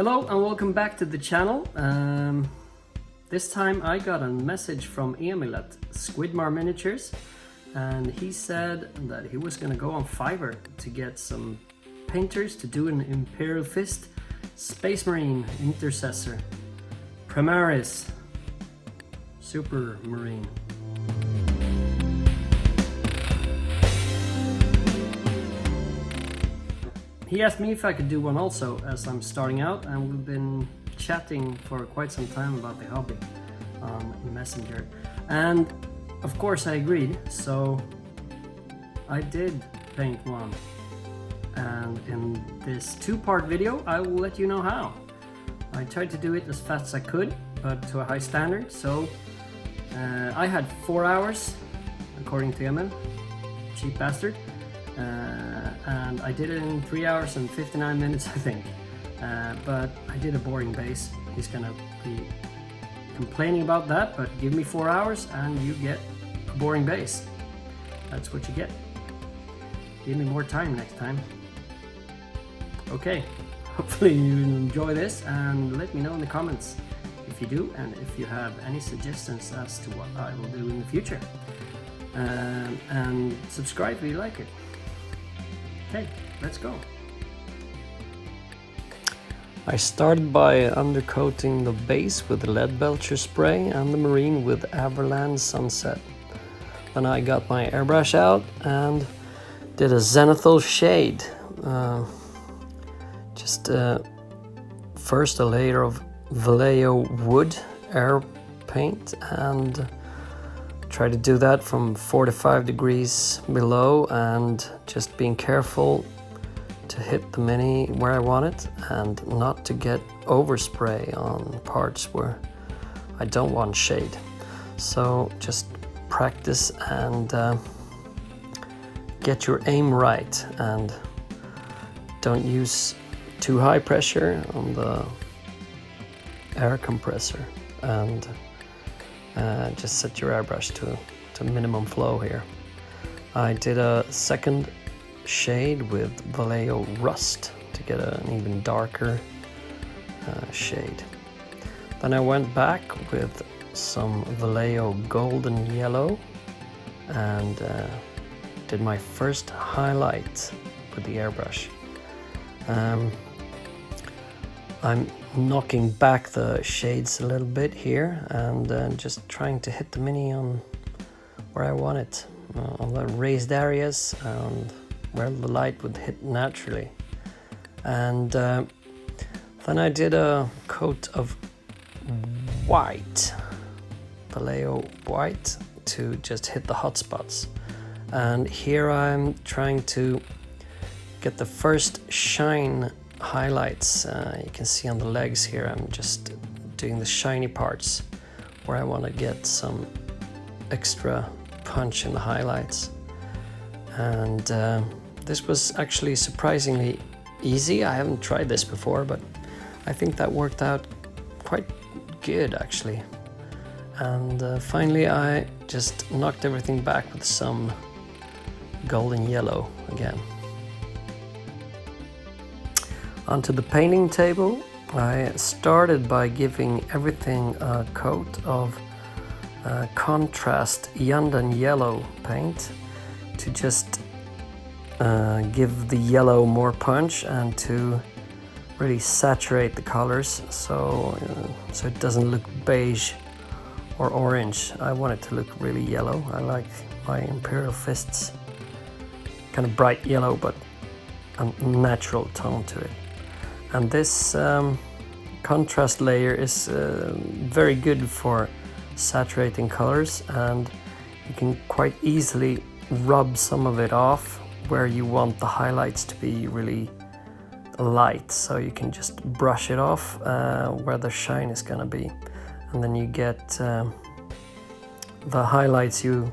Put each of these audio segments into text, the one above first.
Hello and welcome back to the channel. This time I got a message from Emil at Squidmar Miniatures, and he said that he was gonna go on Fiverr to get some painters to do an Imperial Fist, Space Marine, Intercessor, Primaris, Super Marine. He asked me if I could do one also, as I'm starting out, and we've been chatting for quite some time about the hobby on Messenger. And of course I agreed, so I did paint one. And in this two-part video, I will let you know how. I tried to do it as fast as I could, but to a high standard, so I had 4 hours, according to Emil, cheap bastard. And I did it in 3 hours and 59 minutes, I think. But I did a boring base. He's gonna be complaining about that, but give me 4 hours and you get a boring base. That's what you get. Give me more time next time. Okay, hopefully you enjoy this, and let me know in the comments if you do, and if you have any suggestions as to what I will do in the future. And subscribe if you like it. Okay, let's go. I started by undercoating the base with lead belcher spray and the marine with Everland Sunset. Then I got my airbrush out and did a zenithal shade. First a layer of Vallejo wood air paint, and try to do that from 45 degrees below, and just being careful to hit the mini where I want it and not to get overspray on parts where I don't want shade. So just practice and get your aim right, and don't use too high pressure on the air compressor, and just set your airbrush to minimum flow here. I did a second shade with Vallejo Rust to get an even darker shade. Then I went back with some Vallejo Golden Yellow and did my first highlight with the airbrush. I'm knocking back the shades a little bit here, and just trying to hit the mini on where I want it, on the raised areas and where the light would hit naturally. And then I did a coat of white, Vallejo white, to just hit the hot spots. And here I'm trying to get the first shine highlights. You can see on the legs here, I'm just doing the shiny parts where I want to get some extra punch in the highlights. And this was actually surprisingly easy. I haven't tried this before, but I think that worked out quite good actually. And finally I just knocked everything back with some golden yellow again. Onto the painting table, I started by giving everything a coat of contrast Untitled yellow paint to just give the yellow more punch and to really saturate the colors, so it doesn't look beige or orange. I want it to look really yellow. I like my Imperial Fists kind of bright yellow, but a natural tone to it. And this contrast layer is very good for saturating colors, and you can quite easily rub some of it off where you want the highlights to be really light, so you can just brush it off where the shine is gonna be, and then you get the highlights you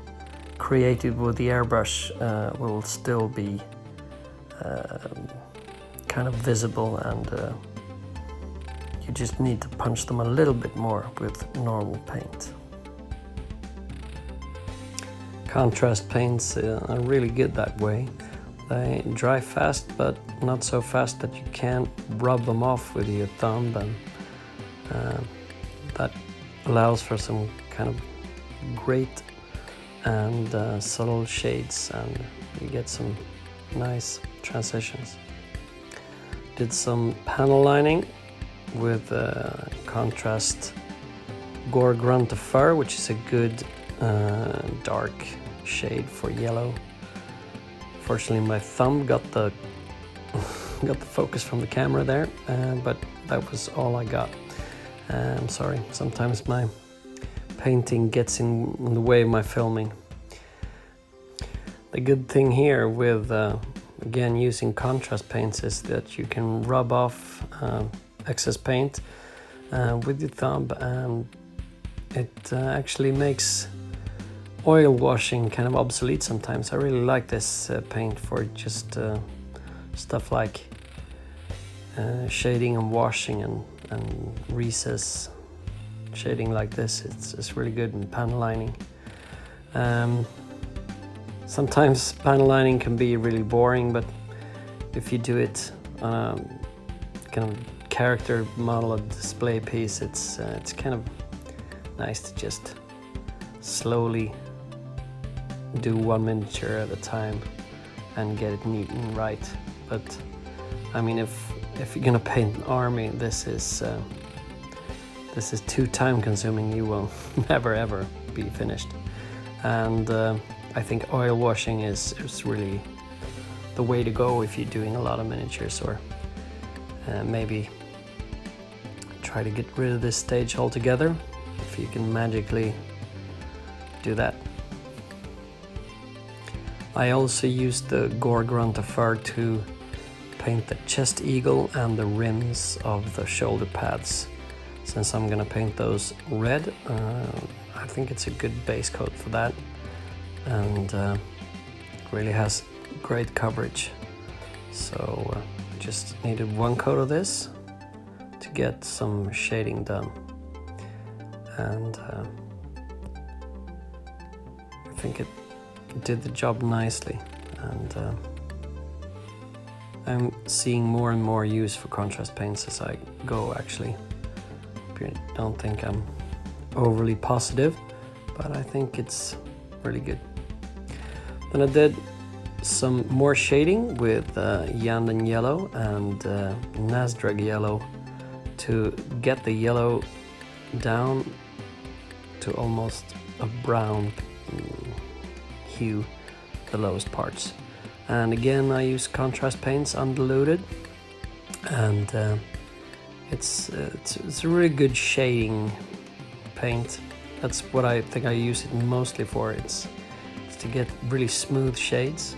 created with the airbrush will still be kind of visible, and you just need to punch them a little bit more with normal paint. Contrast paints are really good that way. They dry fast, but not so fast that you can't rub them off with your thumb, and that allows for some kind of great and subtle shades, and you get some nice transitions. Did some panel lining with contrast Gore Grunt of Fur, which is a good dark shade for yellow. Fortunately, my thumb got the got the focus from the camera there, but that was all I got. I'm sorry, sometimes my painting gets in the way of my filming. The good thing here with again using contrast paints is that you can rub off excess paint with your thumb, and it actually makes oil washing kind of obsolete sometimes. I really like this paint for just stuff like shading and washing and recess shading like this. It's really good in panel lining. Sometimes panel lining can be really boring, but if you do it on a kind of character model or display piece, it's kind of nice to just slowly do one miniature at a time and get it neat and right. But I mean, if you're gonna paint an army, this is too time consuming. You will never ever be finished. And I think oil washing is really the way to go if you're doing a lot of miniatures, or maybe try to get rid of this stage altogether if you can magically do that. I also used the Gore Grunt of Fur to paint the chest eagle and the rims of the shoulder pads. Since I'm gonna paint those red, I think it's a good base coat for that, and really has great coverage. So just needed one coat of this to get some shading done, and I think it did the job nicely. And I'm seeing more and more use for contrast paints as I go, actually. I don't think I'm overly positive, but I think it's really good. Then I did some more shading with Yanden yellow and Nasdrag yellow to get the yellow down to almost a brown hue, the lowest parts. And again, I use contrast paints undiluted, and it's a really good shading paint. That's what I think I use it mostly for. It's to get really smooth shades,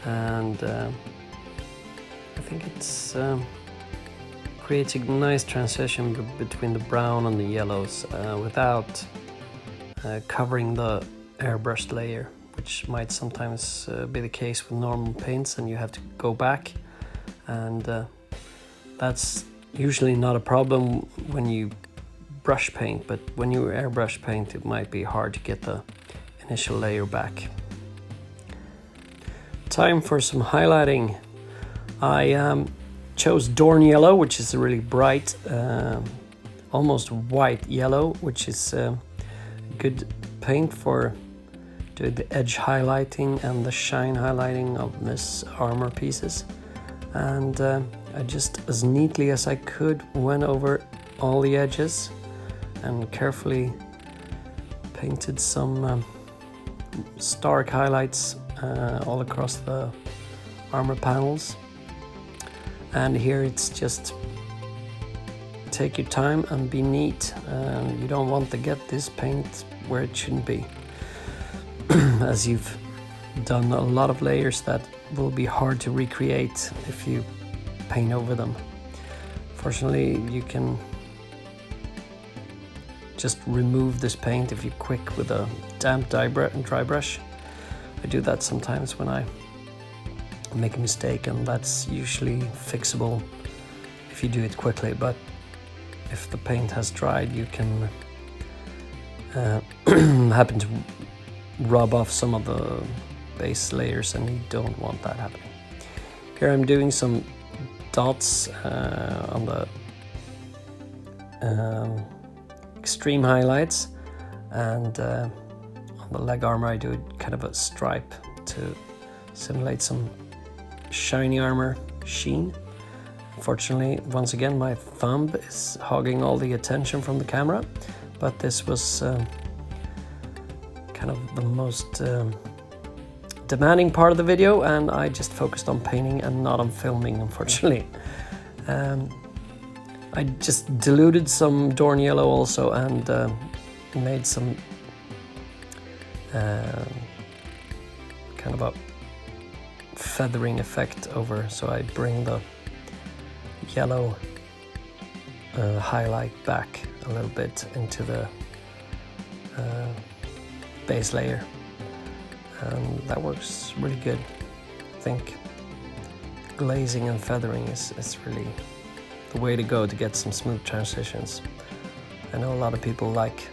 and I think it's creates a nice transition between the brown and the yellows without covering the airbrushed layer, which might sometimes be the case with normal paints, and you have to go back, and that's usually not a problem when you brush paint, but when you airbrush paint, it might be hard to get the initial layer back. Time for some highlighting. I chose Dorn yellow, which is a really bright, almost white yellow, which is good paint for doing the edge highlighting and the shine highlighting of this armor pieces. And I just, as neatly as I could, went over all the edges and carefully painted some stark highlights all across the armor panels. And here it's just take your time and be neat. You don't want to get this paint where it shouldn't be, as you've done a lot of layers that will be hard to recreate if you paint over them. Fortunately, you can just remove this paint if you're quick with a damp dry brush. I do that sometimes when I make a mistake, and that's usually fixable if you do it quickly. But if the paint has dried, you can happen to rub off some of the base layers, and you don't want that happening. You Here I'm doing some dots on the extreme highlights, and on the leg armor I do kind of a stripe to simulate some shiny armor sheen. Unfortunately, once again, my thumb is hogging all the attention from the camera, but this was kind of the most demanding part of the video, and I just focused on painting and not on filming, unfortunately. I just diluted some Dorn Yellow also, and made some kind of a feathering effect over, so I bring the yellow highlight back a little bit into the base layer, and that works really good. I think glazing and feathering is really the way to go to get some smooth transitions. I know a lot of people like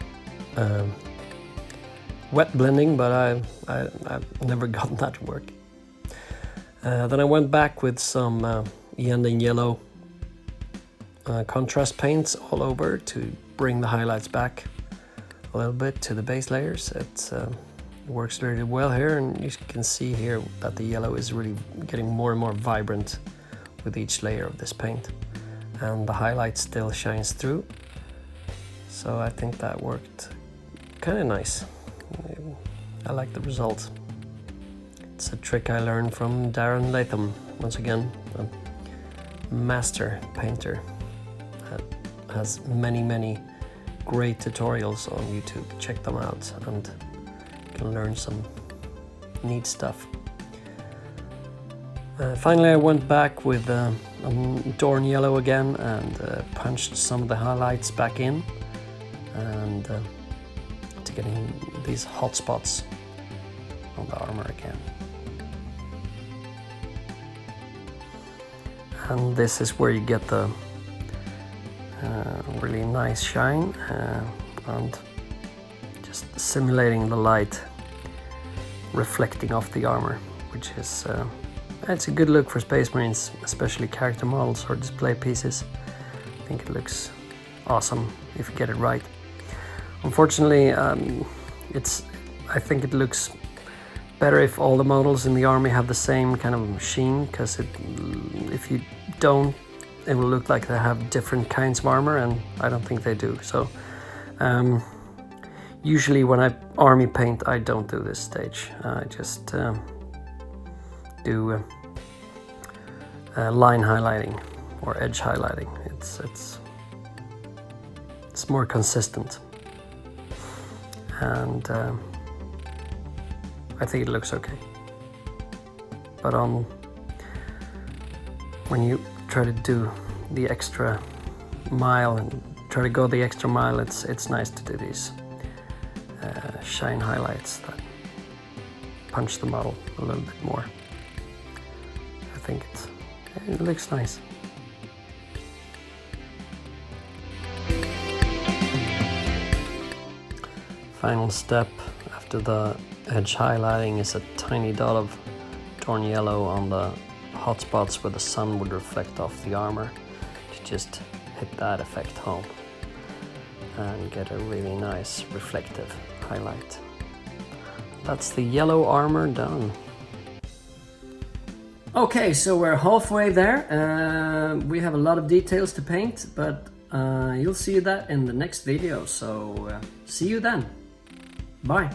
wet blending, but I've never gotten that to work. Then I went back with some Iyanden yellow contrast paints all over to bring the highlights back a little bit to the base layers. It works really well here, and you can see here that the yellow is really getting more and more vibrant with each layer of this paint, and the highlight still shines through. So I think that worked kind of nice. I like the result. It's a trick I learned from Darren Latham, once again, a master painter that has many great tutorials on YouTube. Check them out and you can learn some neat stuff. Finally, I went back with Dorn Yellow again and punched some of the highlights back in, and to getting these hot spots on the armor again. And this is where you get the really nice shine, and just simulating the light reflecting off the armor, which is it's a good look for Space Marines, especially character models or display pieces. I think it looks awesome if you get it right. Unfortunately, I think it looks better if all the models in the army have the same kind of sheen, because if you don't, it will look like they have different kinds of armor, and I don't think they do. So usually when I army paint, I don't do this stage. I just do line highlighting or edge highlighting. It's more consistent, and I think it looks okay. But when you try to do the extra mile and try to go the extra mile, it's nice to do these shine highlights that punch the model a little bit more. I think it looks nice. Final step after the edge highlighting is a tiny dot of Dorn Yellow on the hot spots where the sun would reflect off the armor, to just hit that effect home and get a really nice reflective highlight. That's the yellow armor done. Okay, so we're halfway there. We have a lot of details to paint, but you'll see that in the next video, so see you then. Bye.